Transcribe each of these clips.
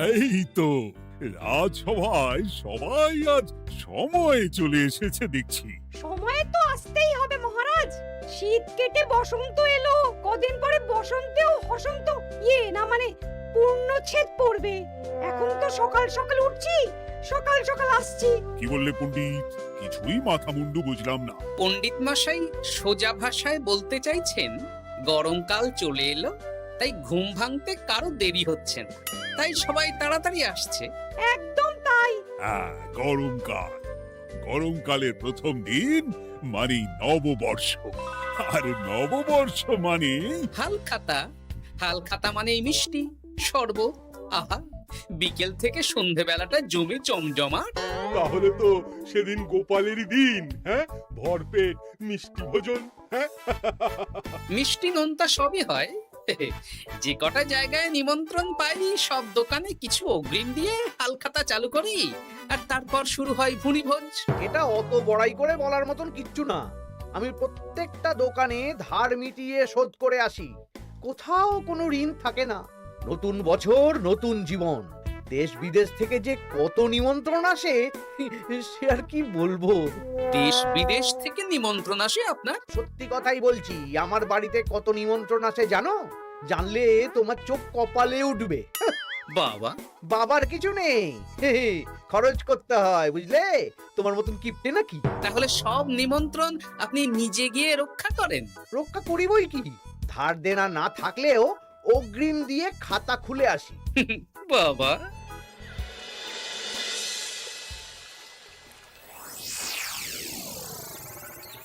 এই তো রাজসভায় সবাই আজ সময়ে চলে এসেছে দেখছি। সময় তো আসতেই হবে মহারাজ। শীত কেটে বসন্ত এলো, কদিন পরে বসন্তেও বসন্ত না মানে পূর্ণচ্ছেদ পড়বে। এখন তো সকাল সকাল উঠছি, সকাল সকাল আসছি। কি বললে পণ্ডিত? কিছুই মাথা মুন্ডু বুঝলাম না। পণ্ডিত মশাই সোজা ভাষায় বলতে চাইছেন গরমকাল চলে এলো, তাই ঘুম ভাঙতে কারো দেরি হচ্ছে না, তাই সবাই তাড়াতাড়ি আসছে। একদম তাই। হ্যাঁ, গরমকাল। গরমকালের প্রথম দিন মানে নববর্ষ, আর নববর্ষ মানে হালখাতা। হালখাতা মানে মিষ্টি শরবত। আহা, বিকেল থেকে সন্ধেবেলাটা জমে জমজমাট। তাহলে তো সেদিন গোপালেরই দিন। হ্যাঁ, ভরপেট মিষ্টি ভোজন। হ্যাঁ, মিষ্টি নোনতা সবই হয়। যে কটা জায়গায় নিমন্ত্রণ পাই সব দোকানে কিছু অগ্রিম দিয়ে হালখাতা চালু করি, আর তারপর শুরু হয় ভুনিভোজ। এটা অত বড়াই করে বলার মতন কিচ্ছু না। আমি প্রত্যেকটা দোকানে ধার মিটিয়ে শোধ করে আসি, কোথাও কোনো ঋণ থাকে না। নতুন বছর নতুন জীবন, দেশ বিদেশ থেকে যে কত নিমন্ত্রণ আসে সে আর কি বলবো। দেশ বিদেশ থেকে নিমন্ত্রণ আসে আপনার? সত্যি কথাই বলছি, আমার বাড়িতে কত নিমন্ত্রণ আসে জানো? জানলে তোমার চোখ কপালে উঠবে। বাবা, বাবার কিছু নেই, খরচ করতে হয় বুঝলে। তোমার মতন কিপটে নাকি? তাহলে সব নিমন্ত্রণ আপনি নিজে গিয়ে রক্ষা করেন? রক্ষা করিবই কি, ধার দেনা না থাকলেও অগ্রিম দিয়ে খাতা খুলে আসি। বাবা,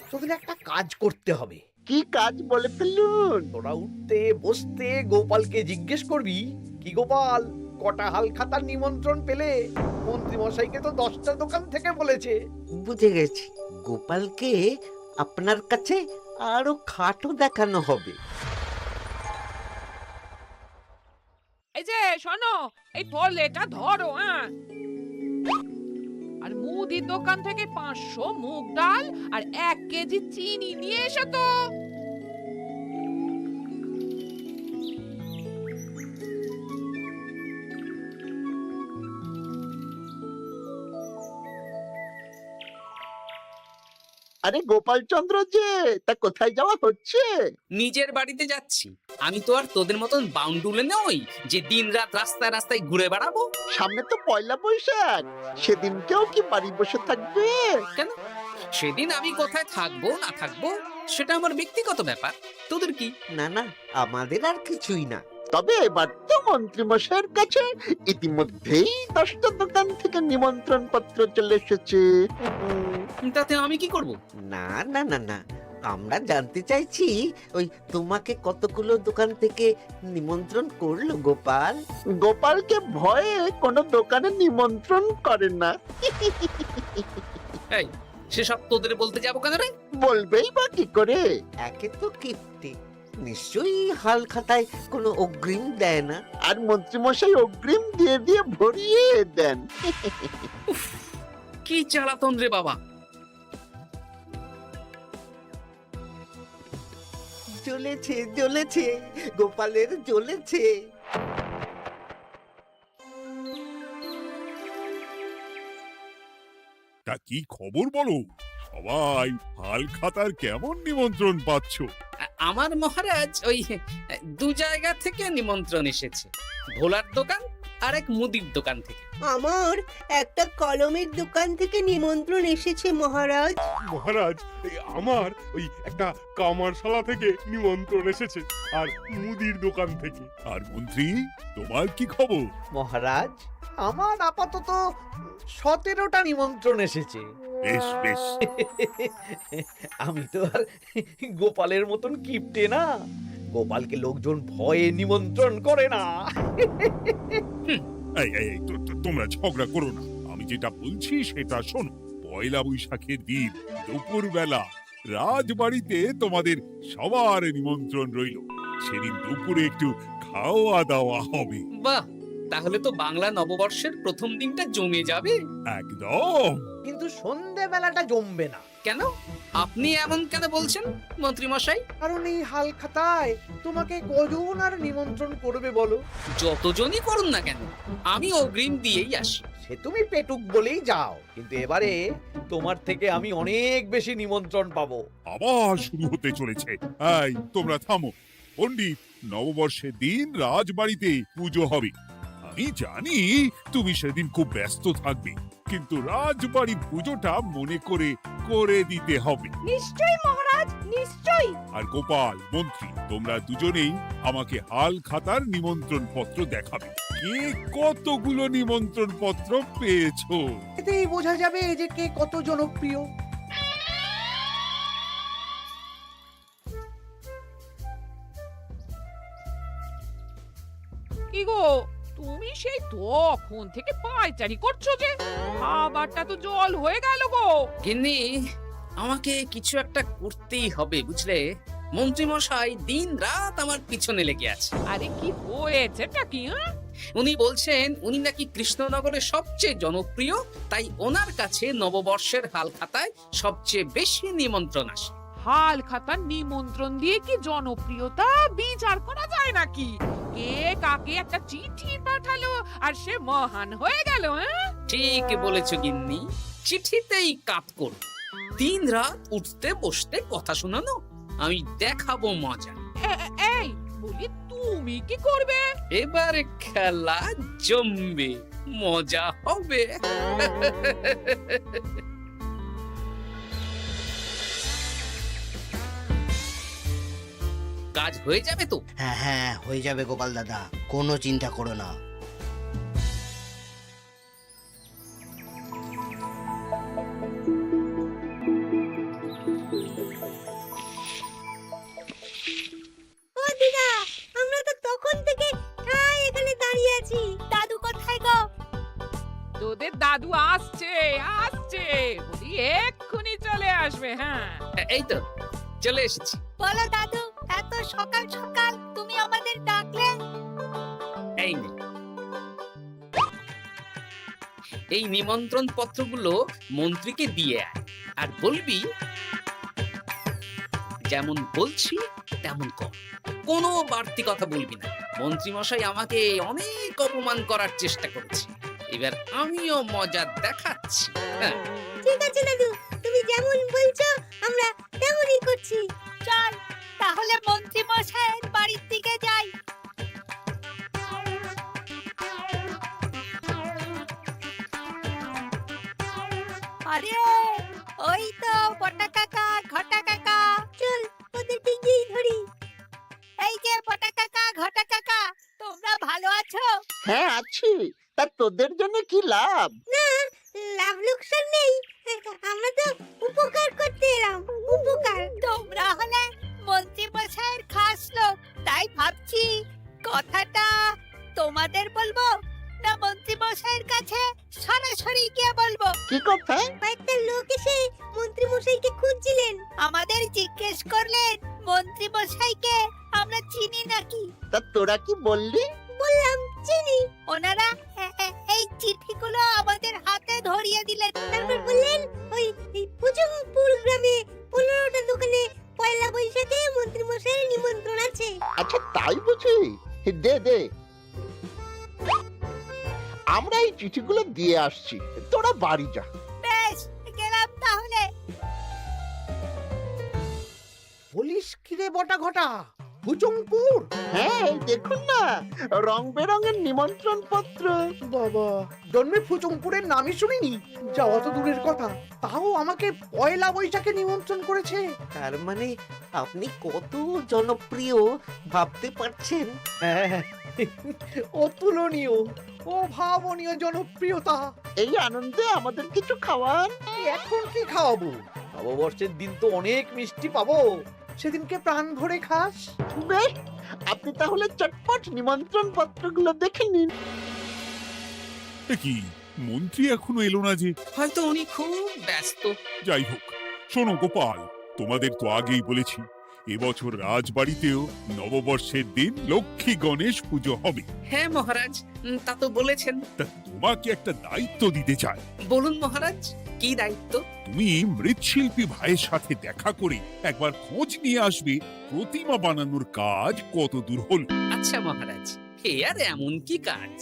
তোদের একটা কাজ করতে হবে। কি কাজ বলে ফেলুন? তোরা উঠতে বসতে গোপালকে জিজ্ঞেস করবি, কি গোপাল, কটা হাল খাতার নিমন্ত্রণ পেলে? মন্ত্রী মশাইকে তো 10টা দোকান থেকে বলেছে। বুঝে গেছি, গোপালকে আপনার কাছে আরো খাটো দেখানো হবে। এই যে শোনো, এই থলেটা ধরো। হ্যাঁ, আর মুদির দোকান থেকে 500 মুগ ডাল আর 1 কেজি চিনি নিয়ে এসো তো। আরে গোপাল চন্দ্র যে, তা কোথায় যাওয়া হচ্ছে? নিজের বাড়িতে যাচ্ছি। আমি তো আর তোদের মতন বাউন্ডুলে নই যে দিনরাত রাস্তায় রাস্তায় ঘুরে বেড়াবো। সামনে তো পয়লা বৈশাখ, সেদিন কেউ কি বাড়ি বসে থাকবে? কেন? সেদিন আমি কোথায় থাকবো না থাকবো সেটা আমার ব্যক্তিগত ব্যাপার, তোদের কি? না না, আমাদের আর কিছুই না। তবে এবার তো মন্ত্রী মশাইয়ের কাছে ইতিমধ্যেই 10টা দোকান থেকে নিমন্ত্রণ পত্র চলে এসেছে। তাতে আমি কি করব? না না না না, আমরা জানতে চাইছি ওই তোমাকে কতগুলো দোকান থেকে নিমন্ত্রণ করলো গোপাল? গোপালকে ভয়ে কোনো দোকানে নিমন্ত্রণ করে না। এই, সেসব তোদের বলতে যাবো কেন রে? বলবেই বা কি করে? একে তো কিপ্টে, নিশ্চয়ই হাল খাতায় কোনো অগ্রিম দেয় না, আর মন্ত্রীমশাই অগ্রিম দিয়ে দিয়ে ভরিয়ে দেন। কি জ্বালাতন রে বাবা। জ্বলেছে জ্বলেছে, গোপালের জ্বলেছে। তা কি খবর বলো? সবাই হালখাতার কেমন নিমন্ত্রণ পাচ্ছ? আমার মহারাজ ওই 2 জায়গা থেকে নিমন্ত্রণ এসেছে, ভোলার দোকান আর এক মুদির দোকান থেকে। আমার একটা কলমের দোকান থেকে নিমন্ত্রণ এসেছে মহারাজ। মহারাজ, আমার ওই একটা কামারশালা থেকে নিমন্ত্রণ এসেছে, আর মুদির দোকান থেকে। আর মন্ত্রী, তোমার কি খবর? মহারাজ, আমার আপাতত 17টা নিমন্ত্রণ এসেছে। বেশ বেশ। আমি তো আর গোপালের মতন কিপটে না, গোপালকে লোকজন ভয়ে নিমন্ত্রণ করে না। এই এই এই, তোমরা ঝগড়া করো না। আমি যেটা বলছি সেটা শোনো। পয়লা বৈশাখের দিন দুপুরবেলা রাজবাড়িতে তোমাদের সবার নিমন্ত্রণ রইল। সেদিন দুপুরে একটু খাওয়া দাওয়া হবে। বাহ, তাহলে তো বাংলা নববর্ষের প্রথম দিনটা জমে যাবে। একদম। কিন্তু সন্ধেবেলাটা জমবে না। কেন? আপনি এমন কেন বলছেন মন্ত্রী মশাই? কারণ এই হাল খাতায় তোমাকে কজন আর নিমন্ত্রণ করবে বলো? যতজনই করুন না কেন, আমি অগ্রিম দিয়েই আসি। সে তুমি পেটুক বলেই যাও, কিন্তু এবারে তোমার থেকে আমি অনেক বেশি নিমন্ত্রণ পাবো। আবার শুরু হতে চলেছে। এই তোমরা থামো। পণ্ডিত, নববর্ষের দিন রাজবাড়িতে পুজো হবে। আমি জানি তুমি সেদিন খুব ব্যস্ত থাকবে, কিন্তু রাজবাড়ির পুজোটা মনে করে করে দিতে হবে। নিশ্চয়ই মহারাজ, নিশ্চয়ই। আর গোপাল, মন্ত্রী, তোমরা দুজনেই আমাকে হাল খাতার নিমন্ত্রণ পত্র দেখাবে। কে কতগুলো নিমন্ত্রণ পত্র পেয়েছো? এতেই বোঝা যাবে যে কে কত জনপ্রিয়। কি গো, তুমি সেই তখন থেকে পায়চারি করছো যে? খাবারটা তো জল হয়ে গেল গো। গিন্নি, আমাকে কিছু একটা করতেই হবে বুঝলে। মন্ত্রী মশাই দিন রাত আমার পিছনে লেগে আছে। আরে কি হয়েছেটা কি? উনি বলছেন উনি নাকি কৃষ্ণনগরের সবচেয়ে জনপ্রিয়, তাই ওনার কাছে নববর্ষের হাল খাতায় সবচেয়ে বেশি নিমন্ত্রণ আসে। হাল খাতার নিমন্ত্রণ দিয়ে কি জনপ্রিয়তা বিচার করা যায় নাকি? কে কাকে একটা চিঠি পাঠালো আর সে মহান হয়ে গেল? ঠিক বলেছো গিন্নি, চিঠিতেই কাপ করো। দিন রাত উঠতে বসতে কথা শোনানো, আমি দেখাবো মজা। এই বলি, তুমি কি করবে? এবার খেলা জমবে, মজা হবে। কাজ হয়ে যাবে তো? হ্যাঁ হ্যাঁ, হয়ে যাবে গোপাল দাদা, কোনো চিন্তা করো না। ও দিদা, আমরা তো তখন থেকে ঠায় এখানে দাঁড়িয়ে আছি। দাদু কোথায় গো? তোদের দাদু আসছে আসছে, বলি এক্ষুনি চলে আসবে। হ্যাঁ, এই তো চলে এসেছি। বলো দাদু, এত সকাল সকাল তুমি আমাদের ডাকলে? এই নে, এই নিমন্ত্রণ পত্রগুলো মন্ত্রীকে দিয়ে আয়, আর বলবি যেমন বলছি তেমন কর, কোনো বাড়তি কথা বলবি না। মন্ত্রী মশাই আমাকে অনেক অপমান করার চেষ্টা করেছে, এবার আমিও মজা দেখাচ্ছি। হ্যাঁ, ঠিক আছে দাদু, তুমি যেমন বলছো আমরা তেমনই করছি। চল তাহলে মন্ত্রী মশাইয়ের বাড়ির দিকে যাই। আরে ওই তো বটা কাকা, ঘটা কাকা, চল ওদের দিকেই ধরি। এই যে বটা কাকা, ঘটা কাকা, তোমরা ভালো আছো? হ্যাঁ আছি। তা তোদের জন্য কি লাভ? না, লাভ লোকসান নেই, আমরা তো উপকার করতে এলাম। উপকার? তোমরা হলে মন্ত্রী মশাইয়ের খাস লোক, তাই ভাবছি কথাটা তোমাদের বলবো না মন্ত্রী মশাইয়ের কাছে সরাসরি গিয়ে বলবো। কি কথা? কয়েকটা লোক এসে মন্ত্রী মশাইকে খুঁজছিলেন, আমাদের জিজ্ঞেস করলেন মন্ত্রী মশাইকে আমরা চিনি নাকি। তা তোরা কি বললি? বললাম চিনি। ওনারা এই চিঠিগুলো আমাদের হাতে ধরিয়ে দিলেন, তারপর বললেন ওই পুজংপুর গ্রামে 15টা দোকানে পয়লা বৈশাখে মন্ত্রী মশাইয়ের নিমন্ত্রণ আছে। আচ্ছা তাই বুঝি? দে দে, আমরা এই চিঠিগুলো দিয়ে আসছি, তোরা বাড়ি যা। বেশ, গেলাম তাহলে। বলিস কিরে বটা ঘটা, ভুজংপুর? হ্যাঁ এই দেখুন না, রং বেরঙের নিমন্ত্রণ পত্র। বাবা, জন্মে ফুচুংপুরের নামই শুনিনি, যাওয়া তো দূরের কথা, তাও আমাকে পয়লা বৈশাখে নিমন্ত্রণ করেছে। তার মানে আপনি কত জনপ্রিয় ভাবতে পারছেন? হ্যাঁ, অতুলনীয়, অভাবনীয় জনপ্রিয়তা। এই আনন্দে আমাদের কিছু খাওয়ান। এখন কি খাওয়াবো? নববর্ষের দিন তো অনেক মিষ্টি পাবো, সেদিনকে প্রাণ ভরে খাস। বেশ, আপনি তাহলে চটপট নিমন্ত্রণ পত্রগুলো দেখে নিন। এ কি, মন্ত্রী এখনো এলো না যে? হয়তো উনি খুব ব্যস্ত। যাই হোক, শোনো গোপাল, তোমাদের তো আগেই বলেছি এবছর রাজবাড়িতেও নববর্ষের দিন লক্ষ্মী গণেশ পুজো হবে। হ্যাঁ মহারাজ, তা তো বলেছেন। তা তোমাকে একটা দায়িত্ব দিতে চাই। বলুন মহারাজ, কি দায়িত্ব? তুমি মৃৎশিল্পী ভাইয়ের সাথে দেখা করে একবার খোঁজ নিয়ে আসবে প্রতিমা বানানোর কাজ কত দূর হলো। আচ্ছা মহারাজ, এ আর এমন কি কাজ,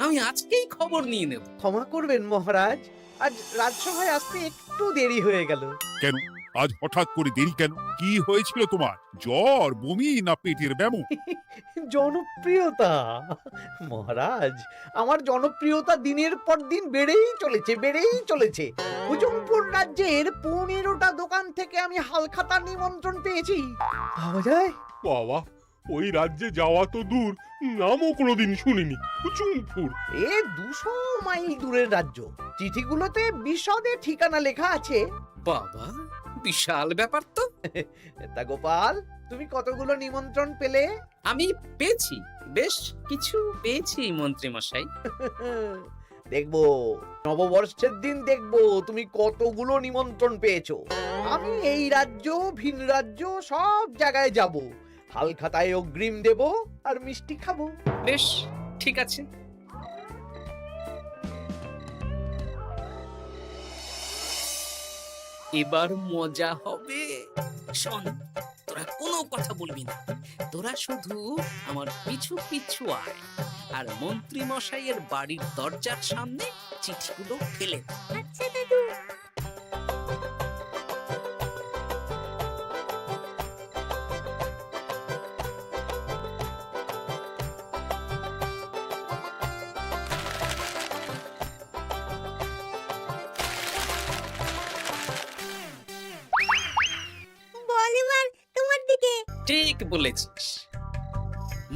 আমি আজকেই খবর নিয়ে নেব। ক্ষমা করবেন মহারাজ, আজ রাজসভায় আসতে একটু দেরি হয়ে গেল। কেন আজ হঠাৎ করে দেরি কেন? কি হয়েছিল তোমার? জ্বর, বমি না পেটের ব্যামো? জনপ্রিয়তা মহারাজ, আমার জনপ্রিয়তা দিনের পর দিন বেড়েই চলেছে। হুজুমপুর রাজ্যের 15টা দোকান থেকে আমি হালখাতার নিমন্ত্রণ পেয়েছি। ভাবা যায়? বাবা, ওই রাজ্যে যাওয়া তো দূর, নামও কোনোদিন শুনিনি। হুজুমপুর। এ 200 মাইল দূরের রাজ্য। চিঠিগুলোতে বিশদে ঠিকানা লেখা আছে। বাবা, বিশাল ব্যাপার তো। তা গোপাল, তুমি কতগুলো নিমন্ত্রণ পেলে? আমি পেয়েছি, বেশ কিছু পেয়েছি মন্ত্রী মশাই। দেখবো নববর্ষের দিন দেখবো তুমি কতগুলো নিমন্ত্রণ পেয়েছো। আমি এই রাজ্য ভিন রাজ্য সব জায়গায় যাব, হালখাতায় অগ্রিম দেব আর মিষ্টি খাবো। বেশ, ঠিক আছে। এবার মজা হবে। শোন, তোরা কোনো কথা বলবি না, তোরা শুধু আমার পিছু পিছু আয় আর মন্ত্রী মশাইয়ের বাড়ির দরজার সামনে চিঠিগুলো ফেলে দে। আচ্ছা দাদু। বল এবার তোমার দিকে। ঠিক বলেছিস,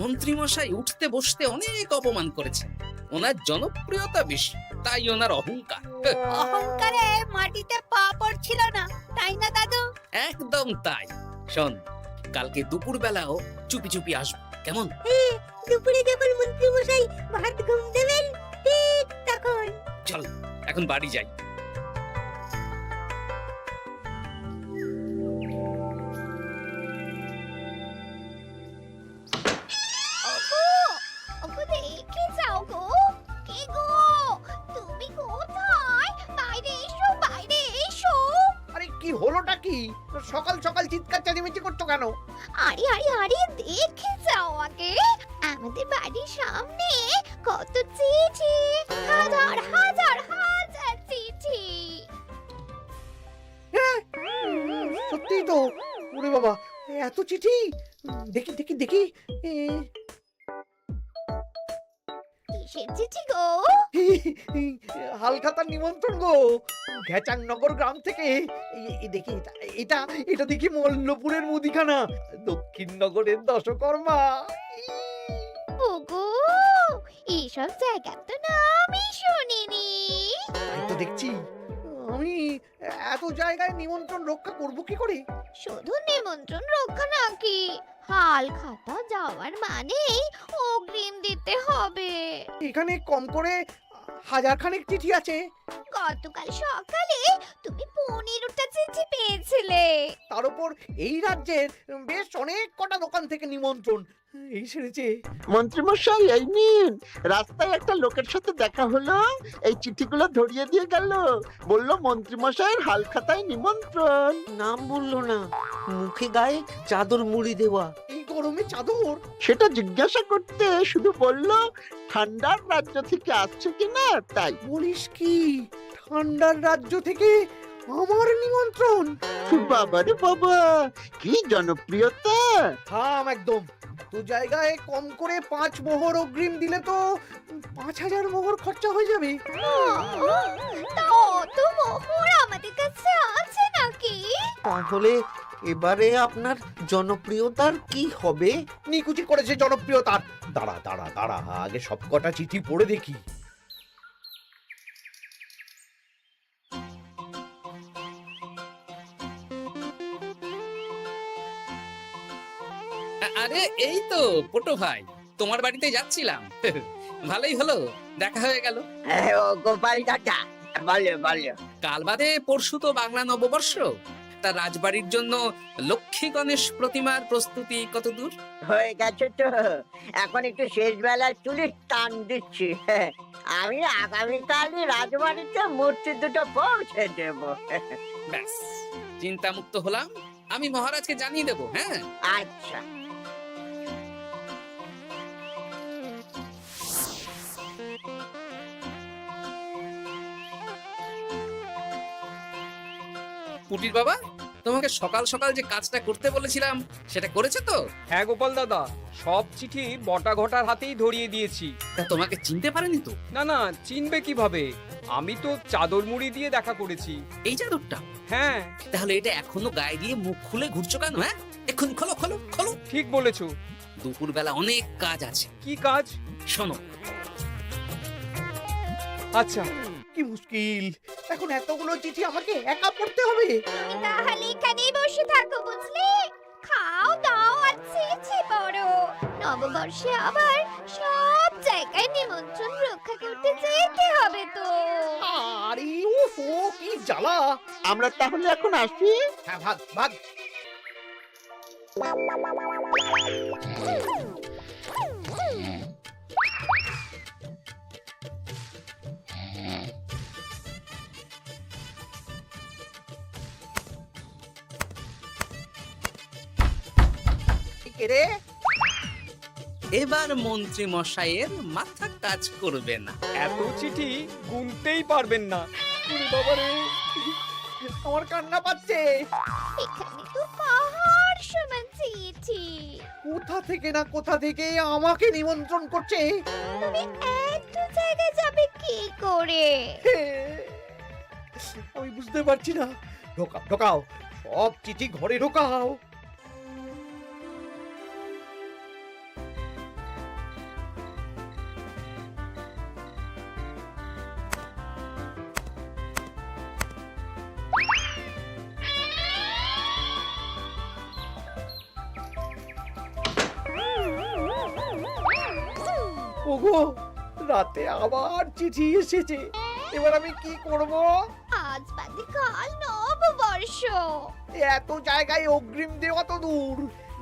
মন্ত্রী মশাই উঠতে বসতে অনেক অপমান করেছেন। ওনার জনপ্রিয়তা বেশি, তাই ওনার অহংকার। অহংকারে মাটিতে পা পড়ছিল না, তাই না দাদু? একদম তাই। শোন, কালকে দুপুর বেলাও চুপি চুপি আসবো, কেমন? দুপুরে যখন মন্ত্রী মশাই ভাত ঘুম দেবেন ঠিক তখন। চল এখন বাড়ি যাই। ওগো দেখে যাও গো। কে গো? তুমি কোথায়? বাইরে এসো। আরে কি হলোটা কি? সকাল সকাল চিৎকার চেঁচামেচি করছো কেন? আরে দেখে যাও আগে। আমাদের বাড়ির সামনে কত চিঠি, হাজার চিঠি। সত্যিই তো। ওরে বাবা, এত চিঠি! দেখি কিসের চিঠি গো? হালখাতার নিমন্ত্রণ গো, ঘেচাং নগর গ্রাম থেকে। দেখি এটা দেখি মল্লপুরের মুদিখানা, দক্ষিণ নগরের দশকর্মা। ওগো, এইসব জায়গা তো নামই শুনিনি। তাই তো দেখছি। আমি এত জায়গায় নিমন্ত্রণ রক্ষা করব কি করে? শুধু নিমন্ত্রণ রক্ষা নাকি, হালখাতা যাওয়ার মানেই অগ্রিম দিতে হবে। এখানে কম করে 1000 খানেক চিঠি আছে। গতকাল সকালে তুমি 15টা চিঠি পেয়েছিলে। তার উপর এই রাজ্যের বেশ অনেক কটা দোকান থেকে নিমন্ত্রণ এই সেরেছে। মন্ত্রীমশাই এই নিন, রাস্তায় একটা লোকের সাথে দেখা হলো, এই চিঠিগুলো ধরিয়ে দিয়ে গেল, বলল মন্ত্রীমশাইয়ের হালখাতায় নিমন্ত্রণ। নাম বললো না, মুখে গায়ে চাদর মুড়ি দেওয়া। এই গরমে চাদর? সেটা জিজ্ঞাসা করতে শুধু বলল ঠান্ডার রাজ্য থেকে আসছে কিনা তাই। বলিস কি, ঠান্ডার রাজ্য থেকে আমার নিমন্ত্রণ? বাবারে বাবা, কি জনপ্রিয়তা! থাম একদম। তো জায়গায় কম করে 5 মোহর অগ্রিম দিলে তো 5000 মোহর খরচা হয়ে যাবে। তা অত মোহর আমাদের কাছে আছে নাকি? তাহলে এবারে আপনার জনপ্রিয়তার কি হবে? নিকুচি করেছে জনপ্রিয়তার। দাঁড়া, আগে সব কটা চিঠি পড়ে দেখি। আরে এই তো পটু ভাই, তোমার বাড়িতে যাচ্ছিলাম। ভালোই হলো, দেখা হয়ে গেল। গোপাল দাদা, বলো। কাল বাদে পরশু তো বাংলা নববর্ষ, তা রাজবাড়ির জন্য লক্ষ্মী গণেশ প্রতিমার প্রস্তুতি কত দূর? হয়ে গেছে তো, এখন একটু শেষ বেলার চুলে টান দিচ্ছি। আমি আগামীকালই রাজবাড়িতে মূর্তি দুটো পৌঁছে দেব। ব্যাস, চিন্তামুক্ত হলাম। আমি মহারাজকে জানিয়ে দেবো। হ্যাঁ, আচ্ছা। পুটির বাবা, তোমাকে সকাল সকাল যে কাজটা করতে বলেছিলাম সেটা করেছে তো? হ্যাঁ গোপাল দাদা, সব চিঠি বটা ঘটার হাতেই ধরিয়ে দিয়েছি। তা তোমাকে চিনতে পারেনি তো? না না, চিনবে কিভাবে? আমি তো চাদর মুড়ি দিয়ে দেখা করেছি। এই চাদরটা? হ্যাঁ, তাহলে এটা এখনো গায়ে দিয়ে মুখ খুলে ঘুরছো কেন? হ্যাঁ, এক্ষুনি খোলো খোলো খোলো। ঠিক বলেছো। দুপুরবেলা অনেক কাজ আছে। কি কাজ? শোনো, আচ্ছা। কি মুশকিল, এখন এতগুলো চিঠি আমাকে একা পড়তে হবে। তাহলে এখানেই বসে থাকো, বুঝলে? খাও দাও আর চিঠি পড়ো। নববর্ষে আবার সব জায়গায় নিমন্ত্রণ রক্ষা করতে যেতে হবে তো। আরে ও কি জ্বালা। আমরা তাহলে এখন আসি। হ্যাঁ, ভাগ ভাগ। রে, এবার মন্ত্রী মশাইয়ের মাথা কাজ করবে না। এত চিঠি গুনতেই পারবেন না। ওরে বাবারে, আমার কান্না পাচ্ছে। এখানে তো পাহাড় সমান চিঠি। কোথা থেকে না কোথা থেকে আমাকে নিমন্ত্রণ করছে। তুমি এত জায়গায় যাবে কি করে? আমি বুঝতে পারছি না। ঢোকাও ঢোকাও, সব চিঠি ঘরে ঢোকাও। ওগো, রাতে আবার চিঠি এসেছে। এবার আমি কি করব? আজ বাদে কাল নববর্ষ। এত জায়গায় অগ্রিম দেওয়া তো দূর,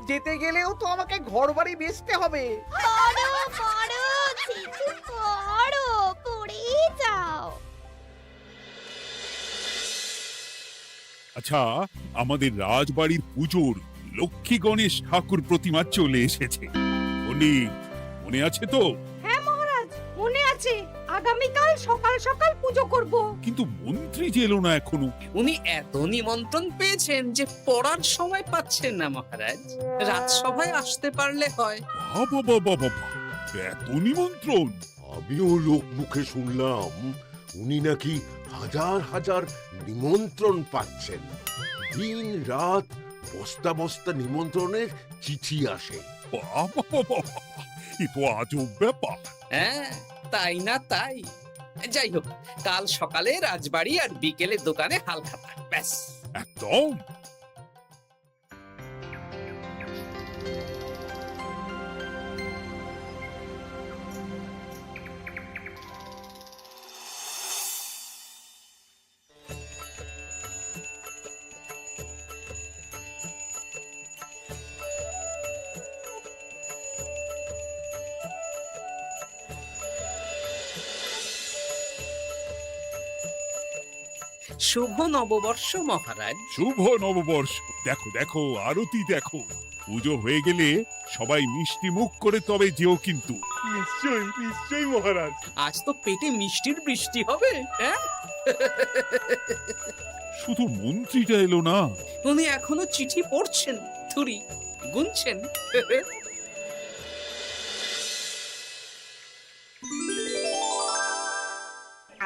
যেতে গেলেও তো আমাকে ঘর বাড়ি বেচতে হবে। পড়ো পড়ো, চিঠি পড়ো, পড়েই যাও। আচ্ছা, আমাদের রাজবাড়ির পুজোর লক্ষ্মী গণেশ ঠাকুর প্রতিমা চলে এসেছে। মনে আছে তো? হ্যাঁ মহারাজ, মনে আছে। আগামীকাল সকাল সকাল পুজো করব। কিন্তু মন্ত্রী যে এলো না এখনো। উনি এত নিমন্ত্রণ পেয়েছেন যে পড়ার সময় পাচ্ছেন না মহারাজ। রাজসভায় আসতে পারলে হয়। বাবা বাবা বাবা, এত নিমন্ত্রণ! আমিও লোক মুখে শুনলাম উনি নাকি হাজার হাজার নিমন্ত্রণ পাচ্ছেন। দিন রাত বস্তা বস্তা নিমন্ত্রণের চিঠি আসে। বাবা বাবা, এ তো আজব ব্যাপার। হ্যাঁ, তাই না তাই। যাই হোক, কাল সকালে রাজবাড়ি আর বিকেলে দোকানে হালখাতা। ব্যাস, একদম। শুভ নববর্ষ মহারাজ। শুভ নববর্ষ। দেখো দেখো, আরতি দেখো। পুজো হয়ে গেলে সবাই মিষ্টি মুখ করে তবে যেও কিন্তু। নিশ্চয়ই নিশ্চয়ই মহারাজ। আজ তো পেটে মিষ্টির বৃষ্টি হবে। হ্যাঁ, শুধু মন্ত্রীটা এলো না। উনি এখনো চিঠি পড়ছেন, থুরি গুনছেন।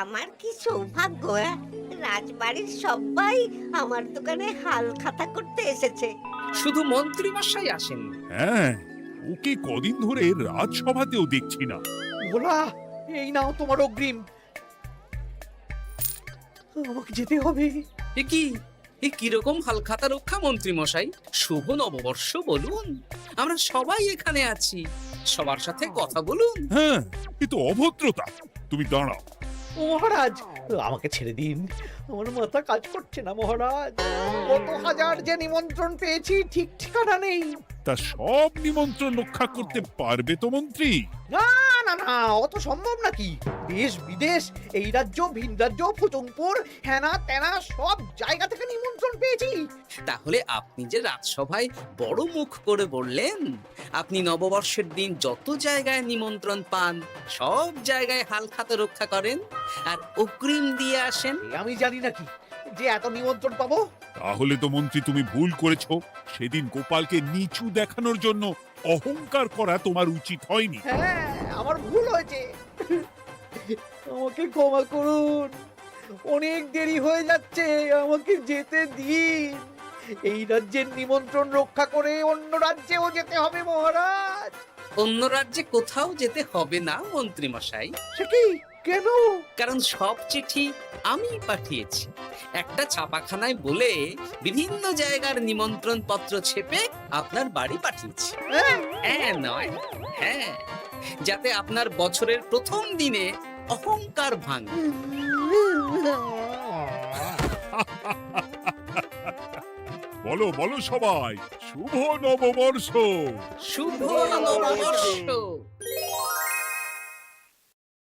আমার কি সৌভাগ্য! রাজবাড়ির সবাই আমার দোকানে হাল খাতা করতে এসেছে। শুধু মন্ত্রী মশাই আসেন। হ্যাঁ, ওকে কদিন ধরে রাজসভাতেও দেখছি না। ভোলা, এই নাও তোমার অগ্রিম। আমাকে যেতে হবে। এ কিরকম হালখাতা রক্ষা মন্ত্রী মশাই? শুভ নববর্ষ বলুন, আমরা সবাই এখানে আছি। সবার সাথে কথা বলুন। হ্যাঁ, এ তো অভদ্রতা। তুমি দাঁড়াও। মহারাজ, আমাকে ছেড়ে দিন। আমার মাথা কাজ করছে না মহারাজ। কত হাজার যে নিমন্ত্রণ পেয়েছি, ঠিক ঠিকানা নেই। তা সব নিমন্ত্রণ রক্ষা করতে পারবে তো মন্ত্রী? না না না অত সম্ভব নাকি? দেশ বিদেশ, এই রাজ্য ভিন রাজ্য, ফতুংপুর, হ্যানা ত্যানা সব জায়গা থেকে নিমন্ত্রণ পেয়েছি। তাহলে আপনি যে রাজসভায় বড় মুখ করে বললেন আপনি নববর্ষের দিন যত জায়গায় নিমন্ত্রণ পান সব জায়গায় হালখাতা রক্ষা করেন আর অগ্রিম দিয়ে আসেন। এ আমি জানি নাকি যে এত নিমন্ত্রণ পাবো? তাহলে তো মন্ত্রী তুমি ভুল করেছো। সেদিন গোপালকে নিচু দেখানোর জন্য অহংকার করা তোমার উচিত হয়নি। হ্যাঁ আমার ভুল হয়েছে, আমাকে ক্ষমা করুন। অনেক দেরি হয়ে যাচ্ছে, আমাকে যেতে দিন। এই রাজ্যের নিমন্ত্রণ রক্ষা করে অন্য রাজ্যেও যেতে হবে মহারাজ। অন্য রাজ্যে কোথাও যেতে হবে না মন্ত্রী মশাই, সে কি? কেন? কারণ সব চিঠি আমি পাঠিয়েছি। একটা ছাপাখানায় বলে বিভিন্ন জায়গার নিমন্ত্রণ পত্র ছেপে আপনার বাড়ি পাঠিয়েছি। হ্যাঁ নয় হ্যাঁ, যাতে আপনার বছরের প্রথম দিনে অহংকার ভাঙে। বলো বলো সবাই, শুভ নববর্ষ। শুভ নববর্ষ।